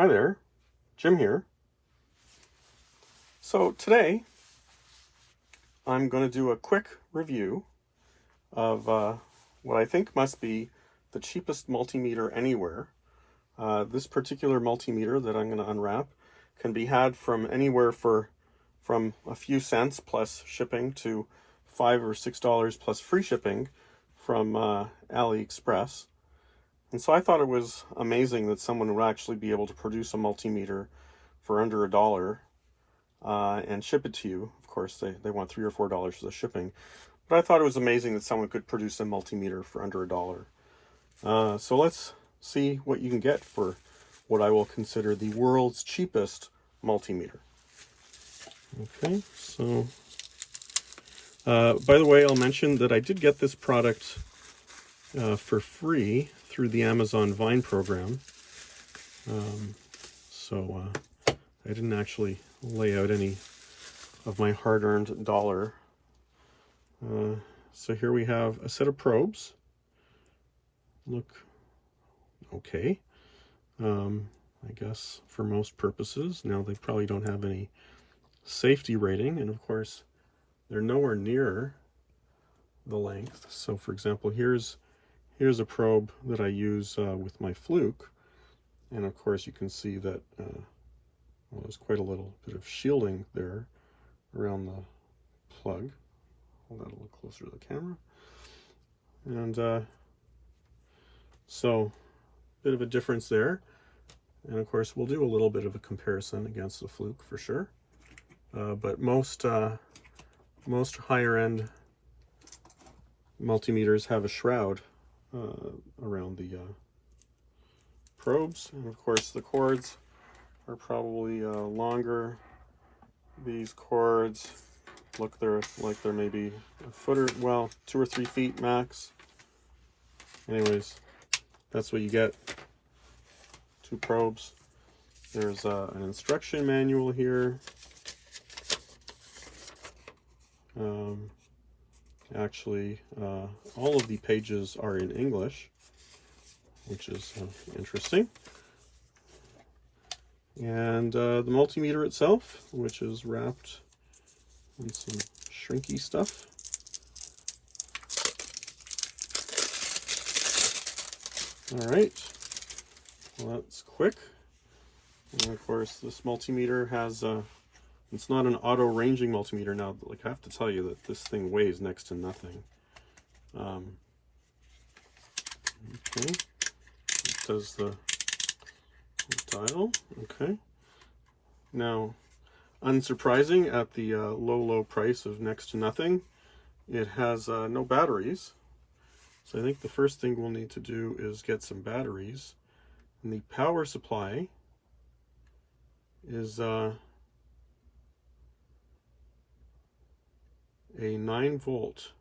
Hi there, Jim here. So today I'm going to do a quick review of what I think must be the cheapest multimeter anywhere. This particular multimeter that I'm going to unwrap can be had from anywhere from a few cents plus shipping to $5 or $6 plus free shipping from AliExpress. And so I thought it was amazing that someone would actually be able to produce a multimeter for under $1 and ship it to you. Of course, they want $3 or $4 for the shipping. But I thought it was amazing that someone could produce a multimeter for under $1. So let's see what you can get for what I will consider the world's cheapest multimeter. Okay, so by the way, I'll mention that I did get this product for free through the Amazon Vine program. So I didn't actually lay out any of my hard-earned dollar. So here we have a set of probes. Look okay, I guess for most purposes. Now they probably don't have any safety rating, and of course they're nowhere near the length. So for example, here's a probe that I use with my fluke, and of course you can see that well, there's quite a little bit of shielding there around the plug. Hold that a little closer to the camera. And so a bit of a difference there. And of course we'll do a little bit of a comparison against the fluke for sure. But most higher end multimeters have a shroud around the probes, and of course the cords are probably longer. These cords look like they're maybe a foot or, well, 2 or 3 feet max. Anyways, that's what you get. 2 probes. There's an instruction manual here. Actually, all of the pages are in English, which is interesting. And the multimeter itself, which is wrapped in some shrinky stuff. All right, well, that's quick. And of course, this multimeter has it's not an auto ranging multimeter. Now, like, I have to tell you that this thing weighs next to nothing. Okay, it says the dial. Okay. Now, unsurprising, at the low price of next to nothing, it has no batteries. So I think the first thing we'll need to do is get some batteries. And the power supply is a 9-volt,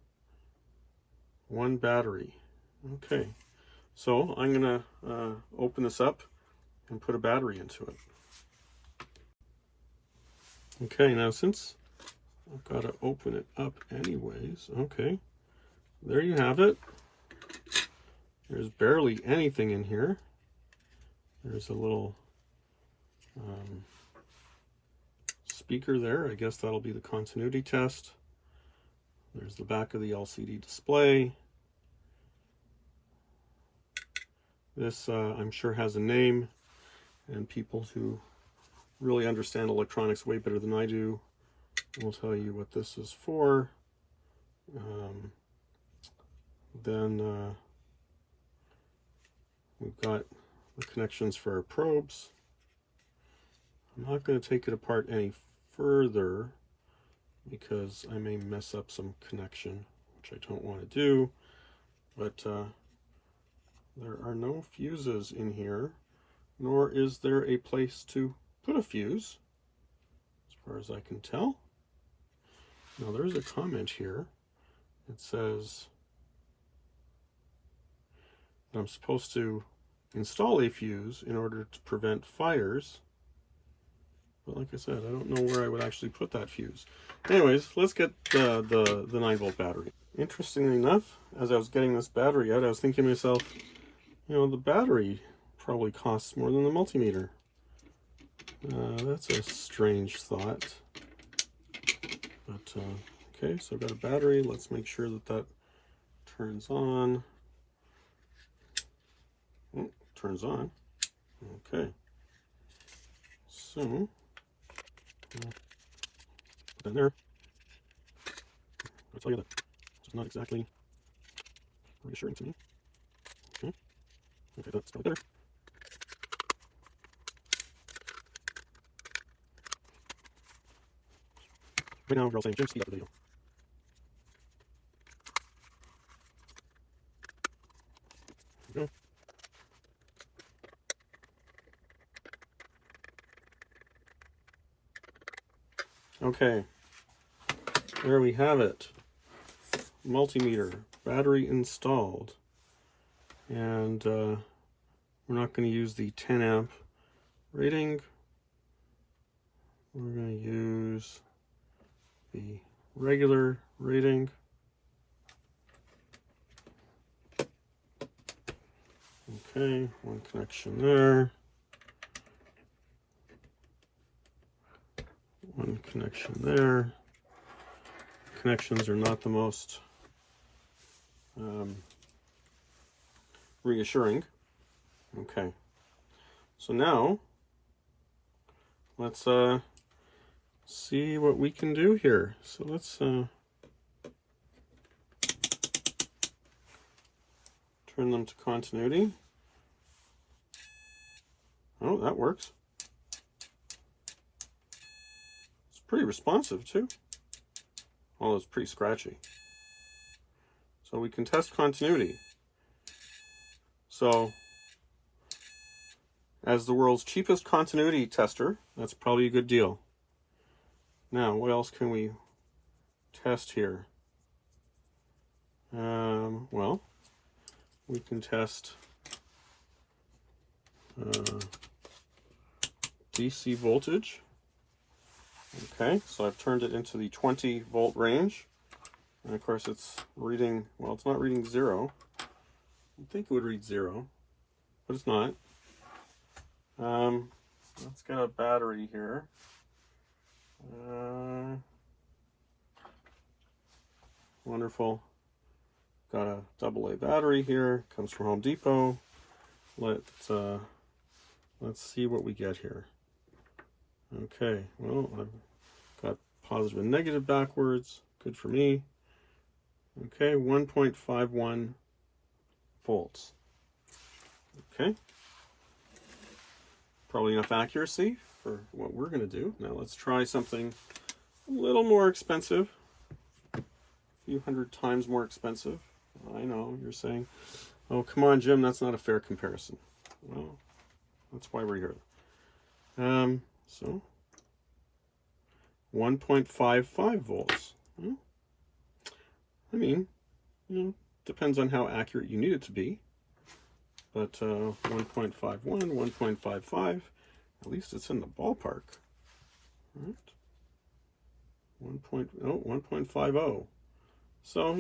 1 battery. Okay, so I'm gonna open this up and put a battery into it. Okay, now since I've got to open it up anyways, okay, there you have it. There's barely anything in here. There's a little speaker there. I guess that'll be the continuity test. There's the back of the LCD display. This, I'm sure, has a name, and people who really understand electronics way better than I do will tell you what this is for. Then we've got the connections for our probes. I'm not going to take it apart any further because I may mess up some connection, which I don't want to do. But there are no fuses in here, nor is there a place to put a fuse, as far as I can tell. Now there's a comment here. It says that I'm supposed to install a fuse in order to prevent fires. But like I said, I don't know where I would actually put that fuse. Anyways, let's get the 9-volt battery. Interestingly enough, as I was getting this battery out, I was thinking to myself, you know, the battery probably costs more than the multimeter. That's a strange thought. But, okay, so I've got a battery. Let's make sure that that turns on. Oh, turns on. Okay. So, put that in there. I'll tell you that it's not exactly reassuring to me. Okay, okay, that's probably better. Right now, we're all saying, Jim, speed up the video. There we go. Okay, there we have it. Multimeter, battery installed. And we're not going to use the 10 amp rating. We're going to use the regular rating. Okay, one connection there. One connection there. Connections are not the most reassuring. Okay, so now let's see what we can do here. So let's turn them to continuity. Oh, that works. It's pretty responsive too. Although it's pretty scratchy. So we can test continuity. So, as the world's cheapest continuity tester, that's probably a good deal. Now, what else can we test here? Well, we can test DC voltage. Okay, so I've turned it into the 20 volt range. And of course it's reading, well, it's not reading 0. You'd think it would read 0, but it's not. Let's get a battery here. Wonderful. Got a AA battery here. Comes from Home Depot. Let's see what we get here. Okay, well, I've got positive and negative backwards. Good for me. Okay, 1.51 volts. Okay. Probably enough accuracy for what we're going to do. Now let's try something a little more expensive. A few hundred times more expensive. I know, you're saying, oh, come on, Jim, that's not a fair comparison. Well, that's why we're here. So 1.55 volts. Well, I mean, depends on how accurate you need it to be. But 1.51, 1.55, at least it's in the ballpark. Right? 1.50. So,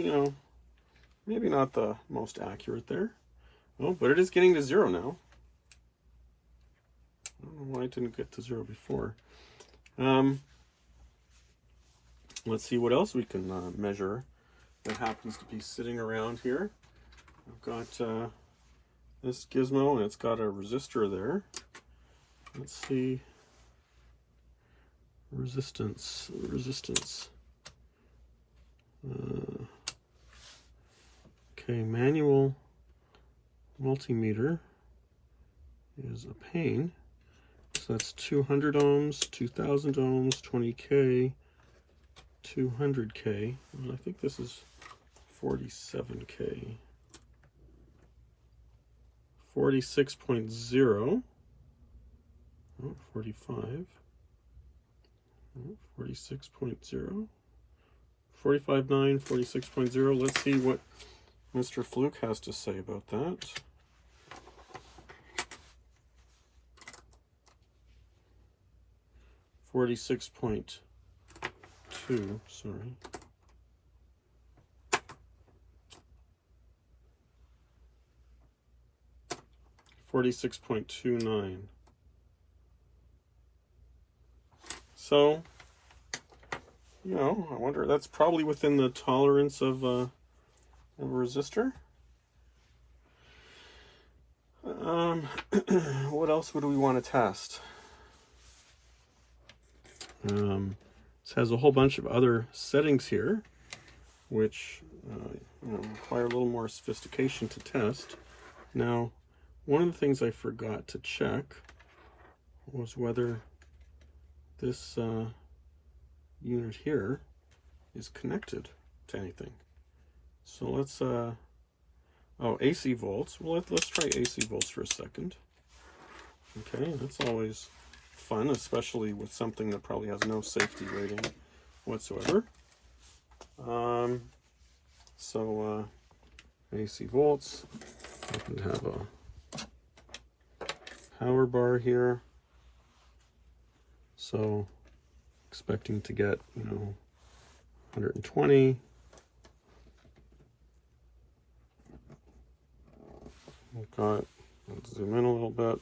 maybe not the most accurate there. Oh, but it is getting to 0 now. I don't know why it didn't get to 0 before. Let's see what else we can measure that happens to be sitting around here. I've got this gizmo, and it's got a resistor there. Let's see. Resistance. Okay, manual multimeter is a pain. So that's 200 ohms, 2000 ohms, 20K, 200K. And I think this is 47K. 46.0. Oh, 45. Oh, 46.0. 45.9, 46.0. Let's see what Mr. Fluke has to say about that. $46.2, sorry. $46.29. So, you know, I wonder, that's probably within the tolerance of a resistor. What else would we want to test? This has a whole bunch of other settings here, which you know, require a little more sophistication to test. Now, one of the things I forgot to check was whether this unit here is connected to anything. So let's oh, AC volts. Well, let's try AC volts for a second. Okay, that's always fun, especially with something that probably has no safety rating whatsoever. AC volts. I can have a power bar here. So expecting to get, you know, 120. We've got, let's zoom in a little bit.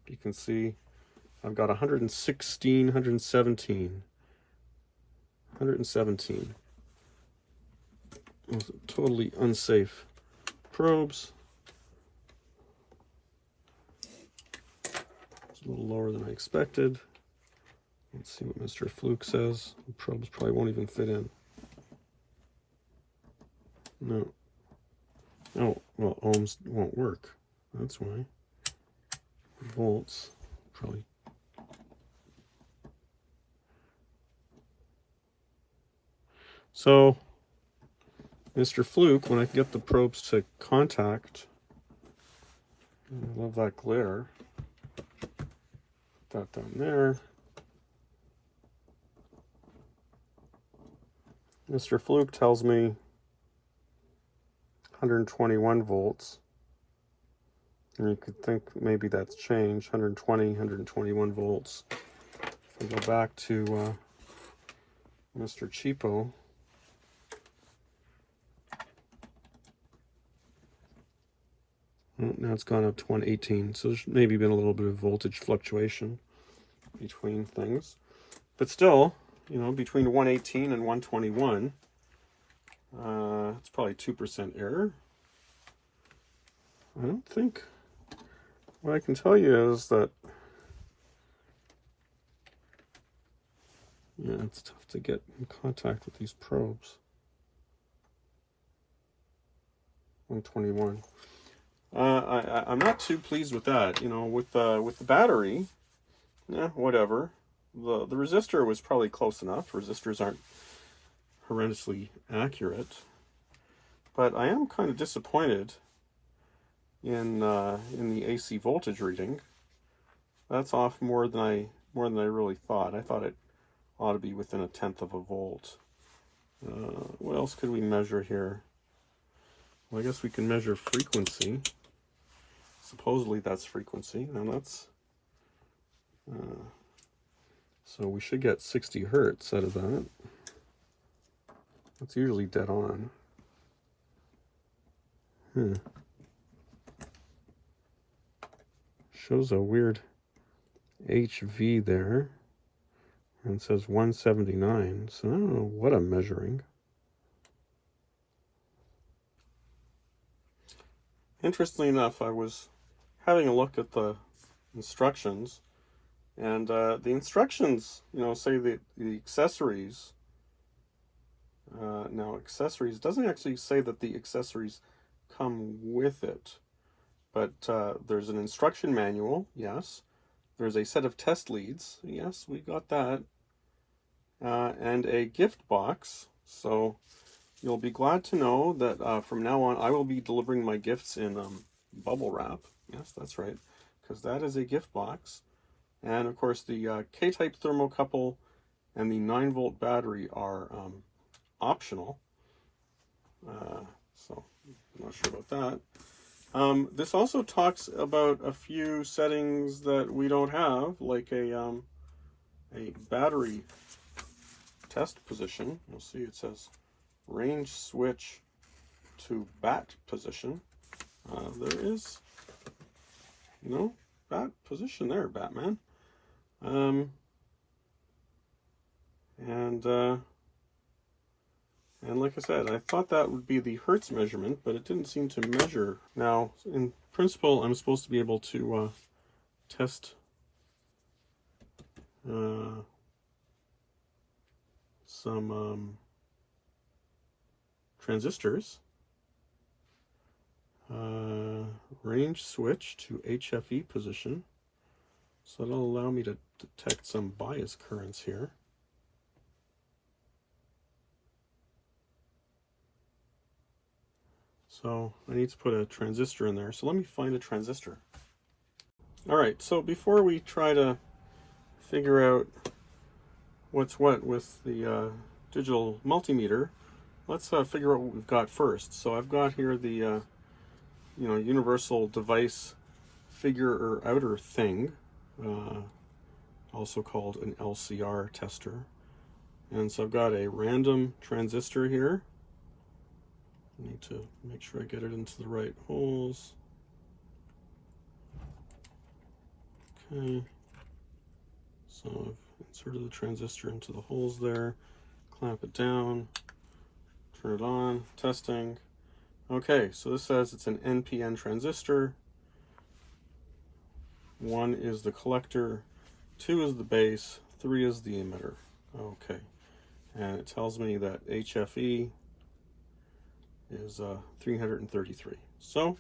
You can see I've got 116, 117. 117. Those are totally unsafe probes. It's a little lower than I expected. Let's see what Mr. Fluke says. The probes probably won't even fit in. No. Oh, well, ohms won't work. That's why. Volts, probably. So, Mr. Fluke, when I get the probes to contact, I love that glare. Put that down there. Mr. Fluke tells me 121 volts. And you could think maybe that's changed, 120, 121 volts. If we go back to Mr. Cheapo, now it's gone up to 118, so there's maybe been a little bit of voltage fluctuation between things. But still, you know, between 118 and 121, it's probably 2% error. I don't think... What I can tell you is that, yeah, it's tough to get in contact with these probes. 121. I'm not too pleased with that. You know, with the battery, yeah, whatever. The resistor was probably close enough. Resistors aren't horrendously accurate, but I am kind of disappointed in the AC voltage reading. That's off more than I really thought. I thought it ought to be within 1/10 of a volt. What else could we measure here? Well, I guess we can measure frequency. Supposedly that's frequency. Now that's so we should get 60 hertz out of that. That's usually dead on. Shows a weird HV there, and it says 179, so I don't know what I'm measuring. Interestingly enough, I was having a look at the instructions, and the instructions, you know, say that the accessories, now accessories doesn't actually say that the accessories come with it. But there's an instruction manual, yes. There's a set of test leads, yes, we got that. And a gift box. So you'll be glad to know that from now on I will be delivering my gifts in bubble wrap. Yes, that's right, because that is a gift box. And of course the K-type thermocouple and the 9-volt battery are optional. So I'm not sure about that. This also talks about a few settings that we don't have, like a battery test position. You'll see it says range switch to bat position. There is, you know, bad position there, Batman. And like I said, I thought that would be the hertz measurement, but it didn't seem to measure. Now, in principle, I'm supposed to be able to test some transistors. Range switch to HFE position. So that'll allow me to detect some bias currents here. So I need to put a transistor in there. So let me find a transistor. All right, so before we try to figure out what's what with the digital multimeter, let's figure out what we've got first. So I've got here the universal device figure or outer thing, also called an LCR tester. And so I've got a random transistor here. I need to make sure I get it into the right holes. Okay, so I've inserted the transistor into the holes there, clamp it down, turn it on, testing. Okay, so this says it's an NPN transistor. 1 is the collector, 2 is the base, 3 is the emitter. Okay, and it tells me that HFE is 333. So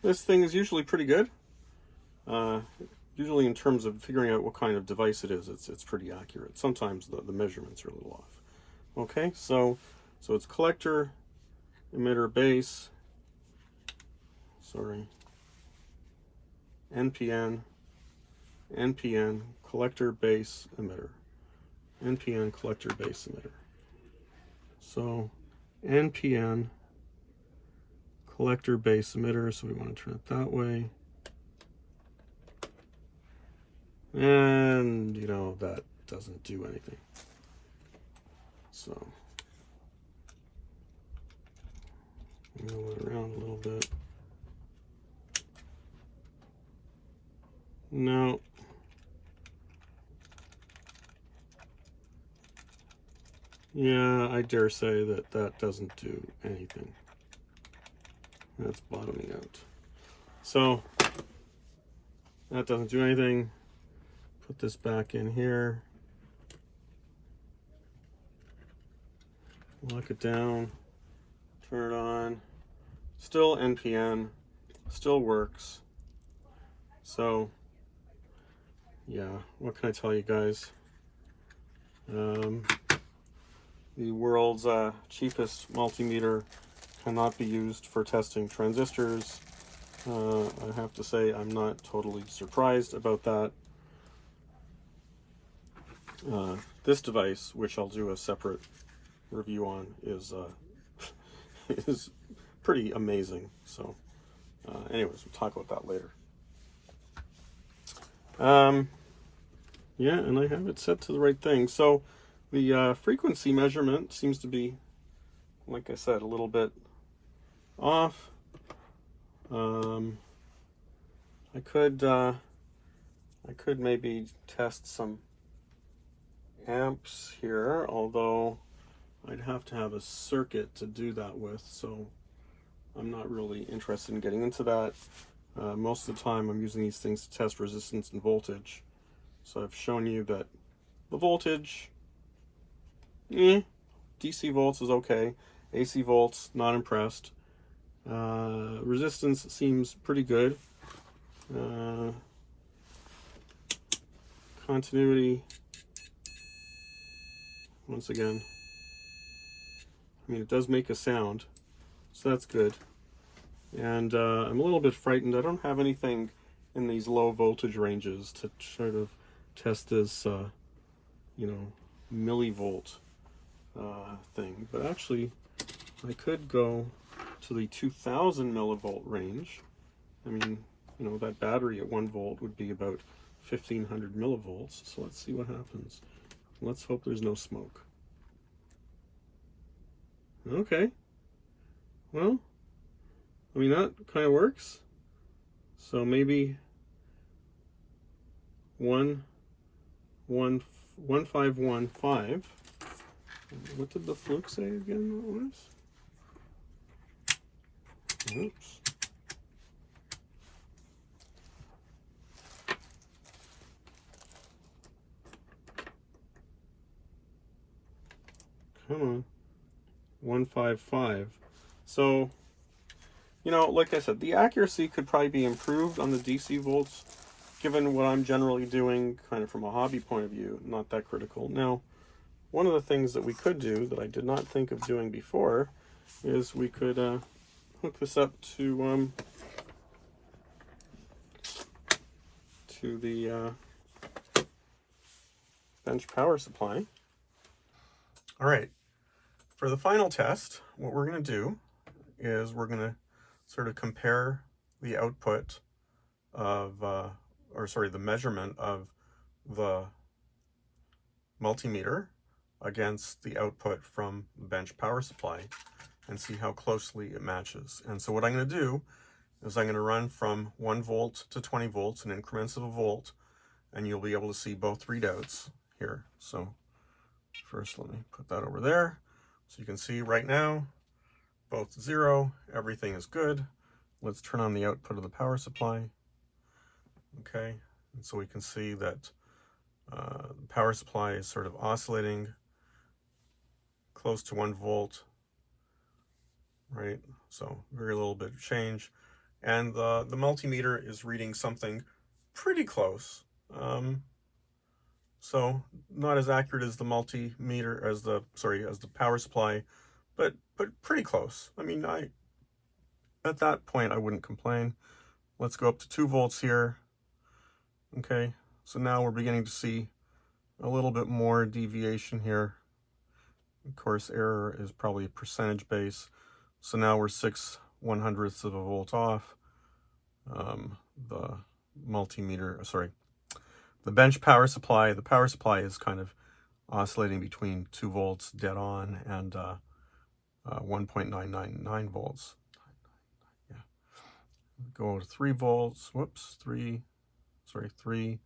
this thing is usually pretty good. Usually in terms of figuring out what kind of device it is, it's pretty accurate. Sometimes the measurements are a little off. Okay, so it's collector, emitter, base, NPN, collector, base, emitter. NPN, collector, base, emitter. So NPN, collector, base, emitter, so we want to turn it that way. And, that doesn't do anything. So, move it around a little bit. No. Yeah, I dare say that doesn't do anything. That's bottoming out. So, that doesn't do anything. Put this back in here. Lock it down. Turn it on. Still NPN. Still works. So, yeah, what can I tell you guys? The world's cheapest multimeter cannot be used for testing transistors. I have to say I'm not totally surprised about that. This device, which I'll do a separate review on, is is pretty amazing. So anyways, we'll talk about that later. Yeah, and I have it set to the right thing. So the frequency measurement seems to be, like I said, a little bit off. I could maybe test some amps here, although I'd have to have a circuit to do that with, so I'm not really interested in getting into that. Most of the time I'm using these things to test resistance and voltage. So I've shown you that the voltage, DC volts is okay. AC volts, not impressed. Resistance seems pretty good. Continuity, once again, I mean, it does make a sound, so that's good. And I'm a little bit frightened. I don't have anything in these low voltage ranges to sort of test this, millivolt thing. But actually, I could go to the 2000 millivolt range. I mean, that battery at 1 volt would be about 1500 millivolts. So let's see what happens. Let's hope there's no smoke. Okay. Well, I mean, that kind of works. So maybe 1515. What did the fluke say again that was? Oops. Come on. 155. So, you know, like I said, the accuracy could probably be improved on the DC volts, given what I'm generally doing kind of from a hobby point of view, not that critical. Now, one of the things that we could do that I did not think of doing before is we could hook this up to the bench power supply. All right, for the final test, what we're going to do is we're going to sort of compare the output of, the measurement of the multimeter against the output from the bench power supply and see how closely it matches. And so what I'm going to do is I'm going to run from 1 volt to 20 volts in increments of a volt, and you'll be able to see both readouts here. So first, let me put that over there. So you can see right now, both 0, everything is good. Let's turn on the output of the power supply. Okay, and so we can see that the power supply is sort of oscillating close to 1 volt, right? So very little bit of change. And the multimeter is reading something pretty close. So not as accurate as the multimeter, as the power supply, but pretty close. I mean, at that point, I wouldn't complain. Let's go up to 2 volts here. Okay, so now we're beginning to see a little bit more deviation here. Of course, error is probably a percentage base. So now we're 6/100ths of a volt off. The bench power supply, the power supply is kind of oscillating between 2 volts dead on and 1.999 volts. Yeah. Go to 3 volts. Whoops, 3. You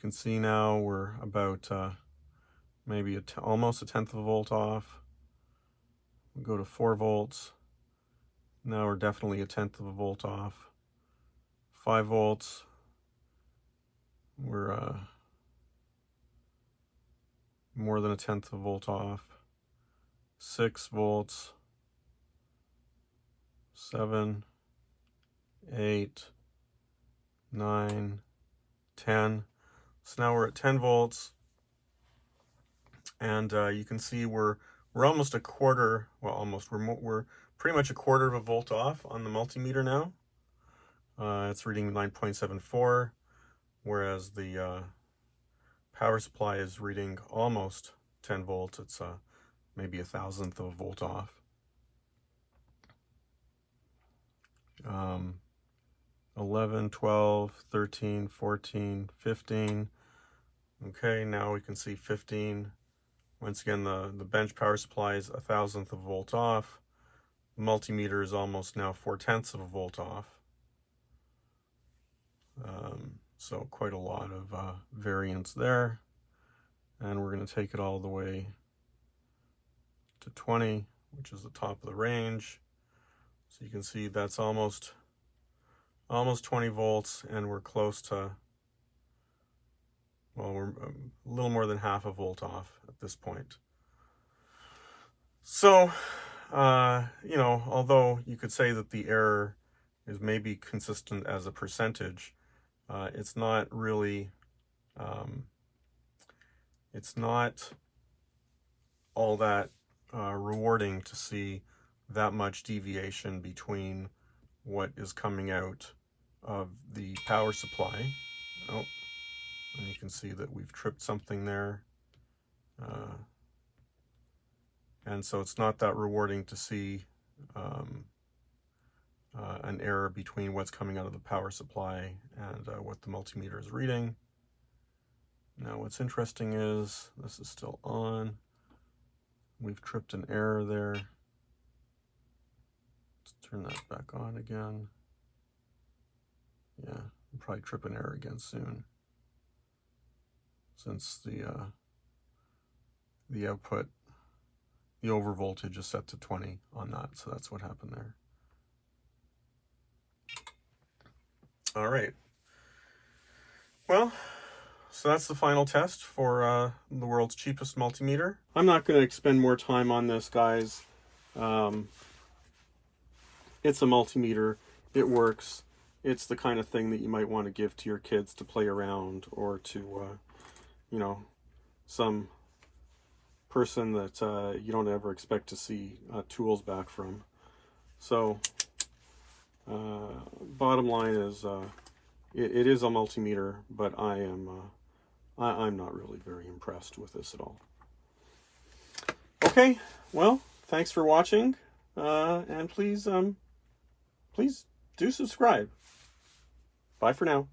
can see now we're about maybe almost a 1/10 of a volt off. We'll go to 4 volts. Now we're definitely a 1/10 of a volt off. 5 volts. We're more than a 1/10 of a volt off. 6 volts. 7, 8, 9, 10. So now we're at 10 volts. And you can see we're almost a quarter, well, almost, we're pretty much a quarter of a volt off on the multimeter now. It's reading 9.74, whereas the power supply is reading almost 10 volts. It's maybe 1,000th of a volt off. 11, 12, 13, 14, 15. Okay, now we can see 15. Once again, the bench power supply is 1,000th of a volt off. The multimeter is almost now 4/10ths of a volt off. So quite a lot of variance there. And we're going to take it all the way to 20, which is the top of the range. So you can see that's almost 20 volts, and we're close to, well, we're a little more than half a volt off at this point. So, you know, although you could say that the error is maybe consistent as a percentage, it's not really, it's not all that rewarding to see that much deviation between what is coming out of the power supply. Oh, and you can see that we've tripped something there. And so it's not that rewarding to see an error between what's coming out of the power supply and what the multimeter is reading. Now what's interesting is this is still on. We've tripped an error there. Let's turn that back on again. Yeah, we'll probably trip an error again soon. since the output, the over voltage is set to 20 on that, so that's what happened there. All right. Well, so that's the final test for the world's cheapest multimeter. I'm not going to expend more time on this, guys. It's a multimeter. It works. It's the kind of thing that you might want to give to your kids to play around, or to, you know, some person that you don't ever expect to see tools back from. So, bottom line is, it is a multimeter, but I'm not really very impressed with this at all. Okay, well, thanks for watching, and please do subscribe. Bye for now.